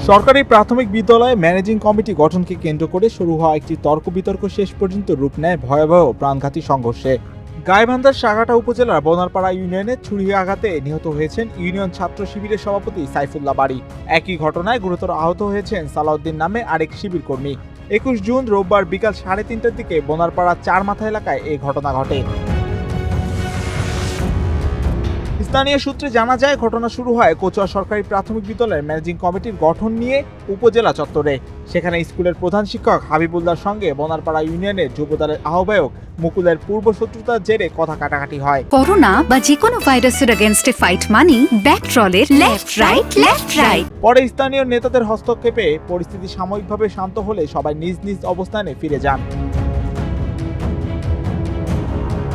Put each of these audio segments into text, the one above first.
সরকারি প্রাথমিক বিদ্যালয়ে ম্যানেজিং কমিটি গঠনকে কেন্দ্র করে শুরু হওয়া একটি তর্ক বিতর্ক শেষ পর্যন্ত রূপ নেয় ভয়াবহ প্রাণঘাতী সংঘর্ষে। গাইবান্ধার সাগাটা উপজেলার বনারপাড়া ইউনিয়নে ছুরি আঘাতে নিহত হয়েছেন ইউনিয়ন ছাত্র শিবিরের সভাপতি সাইফুল্লাহ বাড়ি। একই ঘটনায় গুরুতর আহত হয়েছেন সালাউদ্দিন নামে আরেক শিবির কর্মী। 21 জুন রোববার বিকাল 3:30টার দিকে বনারপাড়া চারমাথা এলাকায় এই ঘটনা ঘটে। স্থানীয় সূত্রে জানা যায়, ঘটনা শুরু হয় কচুয়া সরকারি প্রাথমিক বিদ্যালয়ের ম্যানেজিং কমিটির গঠন নিয়ে উপজেলা চত্বরে। সেখানে স্কুলের প্রধান শিক্ষক হাবিবুল্লাহর সঙ্গে বনারপাড়া ইউনিয়নের যুবদলের আহ্বায়ক মুকুলের পূর্ব শত্রুতার জেরে কথা কাটাকাটি হয়। করোনা বা যে কোনো ভাইরাসের এগেইনস্টে ফাইট মানি ব্যাকট্রলের লেফট রাইট। পরে স্থানীয় নেতাদের হস্তক্ষেপে পরিস্থিতি সাময়িকভাবে শান্ত হলে সবাই নিজ নিজ অবস্থানে ফিরে যান।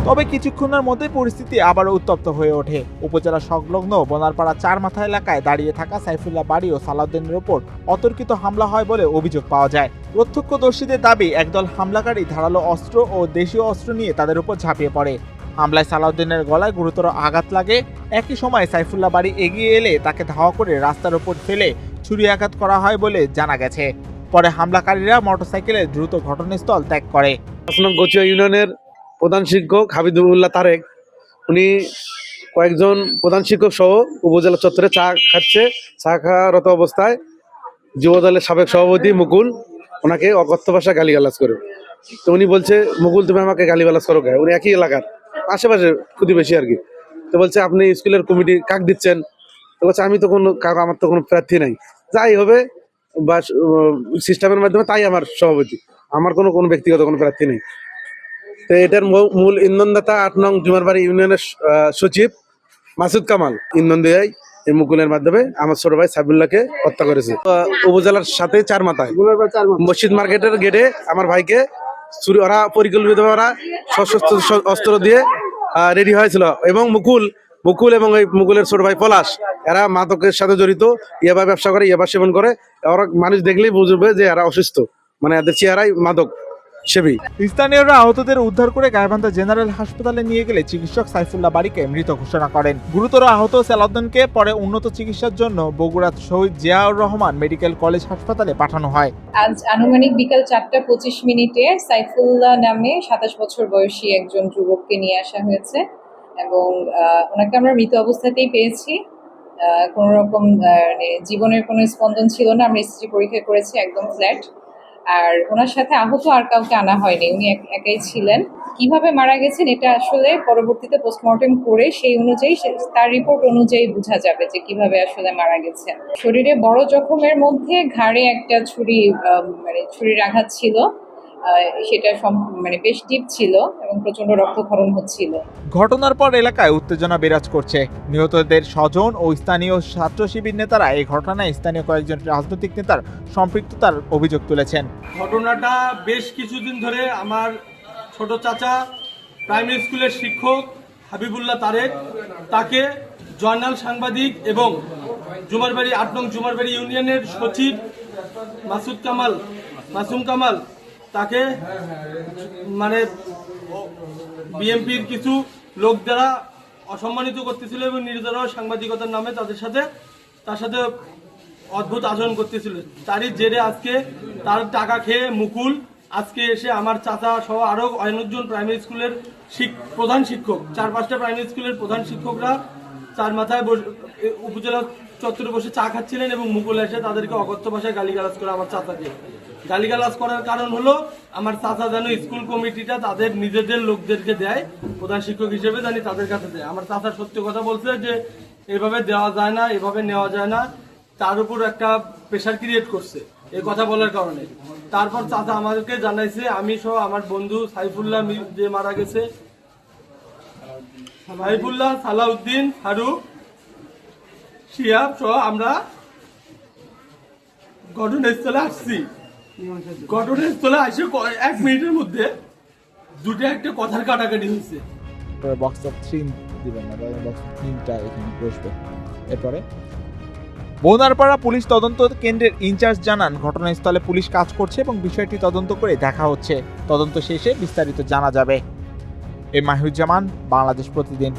তবে কিছুক্ষণের মধ্যে পরিস্থিতি আবারও উত্তপ্ত হয়ে ওঠে। উপজেলা সংলগ্ন বনারপাড়া চারমাথা এলাকায় দাঁড়িয়ে থাকা সাইফুল্লাহ বাড়ি ও সালাউদ্দিনের ওপর অতর্কিত হামলা হয় বলে অভিযোগ পাওয়া যায়। প্রত্যক্ষদর্শীদের দাবি, একদল হামলাকারী ধারালো অস্ত্র ও দেশীয় অস্ত্র নিয়ে তাদের উপর ঝাঁপিয়ে পড়ে। হামলায় সালাউদ্দিনের গলায় গুরুতর আঘাত লাগে। একই সময় সাইফুল্লাহ বাড়ি এগিয়ে এলে তাকে ধাওয়া করে রাস্তার উপর ফেলে ছুরি আঘাত করা হয় বলে জানা গেছে। পরে হামলাকারীরা মোটরসাইকেলে দ্রুত ঘটনাস্থল ত্যাগ করে। কচুয়া ইউনিয়নের প্রধান শিক্ষক হাবিবুল্লাহ তারেক, উনি কয়েকজন প্রধান শিক্ষক সহ উপজেলা চত্বরে চা খাচ্ছে। চা খাওয়ারত অবস্থায় যুবদলের সাবেক সভাপতি মুকুল ওনাকে অকথ্য ভাষায় গালিগালাজ করে। তো উনি বলছে, মুকুল তুমি আমাকে গালিগালাজ করো কে? উনি একই এলাকার আশেপাশে প্রতিবেশী আর কি। তো বলছে, আপনি স্কুলের কমিটি কাক দিচ্ছেন? তো বলছে, আমি তো কোনো আমার তো কোনো প্রার্থী নাই, যাই হবে বা সিস্টেমের মাধ্যমে তাই আমার সভাপতি, আমার কোনো ব্যক্তিগত কোনো প্রার্থী নেই। তো এটার মূল ইন্ধনদাতা 8 নং জুমারবাড়ি ইউনিয়নের সচিব মাসুদ কামাল ইন্ধন দেয় এই মুকুলের মাধ্যমে আমার ছোট ভাই সাইফুল্লাহকে হত্যা করেছে। উপজেলার সাথে চারমাথায় মসজিদ মার্কেটের গেটে আমার ভাইকে ওরা পরিকল্পিতভাবে ওরা সশস্ত্র অস্ত্র দিয়ে রেডি হয়েছিল। এবং মুকুল এবং এই মুকুলের ছোট ভাই পলাশ, এরা মাদকের সাথে জড়িত, ইয়াবা ব্যবসা করে, ইয়াবা সেবন করে। ওরা মানুষ দেখলেই বুঝবে যে এরা অসুস্থ, মানে এদের চেহারাই মাদক সেবী। স্থানীয়রা আহতদের উদ্ধার করে গাইবান্ধা জেনারেল হাসপাতালে নিয়ে গেলে চিকিৎসক সাইফুল্লাহ বাড়িকে মৃত ঘোষণা করেন। গুরুতর আহত সালাউদ্দিনকে পরে উন্নত চিকিৎসার জন্য বগুড়া শহীদ জিয়াউর রহমান মেডিকেল কলেজ হাসপাতালে পাঠানো হয়। আজ আনুমানিক বিকাল 4:25 সাইফুল্লাহ নামে 27 বছর বয়সী একজন যুবককে নিয়ে আসা হয়েছে এবং ওনাকে আমরা মৃত অবস্থাতেই পেয়েছি। কোনো রকম জীবনের কোনো স্পন্দন ছিল না। আমরা ECG পরীক্ষা করেছি, একদম ফ্ল্যাট। আর ওনার সাথে আহত আর কাউকে আনা হয়নি, উনি একাই ছিলেন। কিভাবে মারা গেছেন এটা আসলে পরবর্তীতে পোস্টমর্টেম করে সেই অনুযায়ী তার রিপোর্ট অনুযায়ী বোঝা যাবে যে কিভাবে আসলে মারা গেছেন। শরীরে বড় জখমের মধ্যে ঘাড়ে একটা ছুরির আঘাত ছিল, সেটা বেশ ডিপ ছিল এবং প্রচন্ড রক্তক্ষরণ হচ্ছিল। ঘটনার পর এলাকায় উত্তেজনা বিরাজ করছে। নিহতদের স্বজন ও স্থানীয় ছাত্র শিবির নেতারা এই ঘটনায় স্থানীয় কয়েকজন রাজনৈতিক নেতার সম্পৃক্ততার অভিযোগ তুলেছেন। ঘটনাটা বেশ কিছুদিন ধরে আমার ছোট চাচা প্রাইমারি স্কুলের শিক্ষক হাবিবুল্লাহ তারেক, তাকে জয়নাল সাংবাদিক এবং জুমারবাড়ি 8 নং জুমারবাড়ি ইউনিয়নের সচিব মাসুম কামাল তাকে বিএনপির কিছু লোক দ্বারা অসম্মানিত করতেছিল এবং নির্যাতন সাংবাদিকতার নামে তার সাথে অদ্ভুত আচরণ করতেছিল। তারই জেরে আজকে তার টাকা খেয়ে মুকুল আজকে এসে আমার চাচা সহ আরো অনেকজন প্রাইমারি স্কুলের প্রধান শিক্ষক, 4-5টা প্রাইমারি স্কুলের প্রধান শিক্ষকরা চার মাথায় উপজেলা চত্বরে বসে চা খাচ্ছিলেন এবং মুকুল এসে তাদেরকে অকথ্য ভাষায় গালিগালাজ করে আমার চাচাকে। গালিগালাজ করার কারণ হলো আমার চাচা যেন স্কুল কমিটিটা তাদের নিজেদের লোকদেরকে দেয়, প্রধান শিক্ষক হিসেবে জানি তাদের কাছে দেয়। আমার চাচা সত্য কথা বলছে যে এভাবে দেওয়া যায় না, এভাবে নেওয়া যায় না, তার উপর একটা প্রেশার ক্রিয়েট করছে এই কথা বলার কারণে। তারপর চাচা আমাদেরকে জানাইছে, আমি সহ আমার বন্ধু সাইফুল্লাহ যে মারা গেছে, সাইফুল্লাহ, সালাউদ্দিন, ফারুক, শিয়াব সহ আমরা ঘটনাস্থলে আসছি। ঘটনাস্থলে আসে 1 মিনিটের মধ্যে দুটো একটা কথার কাটাকাটি হয়েছে। বক্স অফ 3 দিবেন না, বক্স অফ 3টা এখানে বসবে। এরপরে বনারপাড়া পুলিশ তদন্ত কেন্দ্রের ইনচার্জ জানান, ঘটনাস্থলে পুলিশ কাজ করছে এবং বিষয়টি তদন্ত করে দেখা হচ্ছে। তদন্ত শেষে বিস্তারিত জানা যাবে। মাহিউজ্জামান, বাংলাদেশ প্রতিদিন।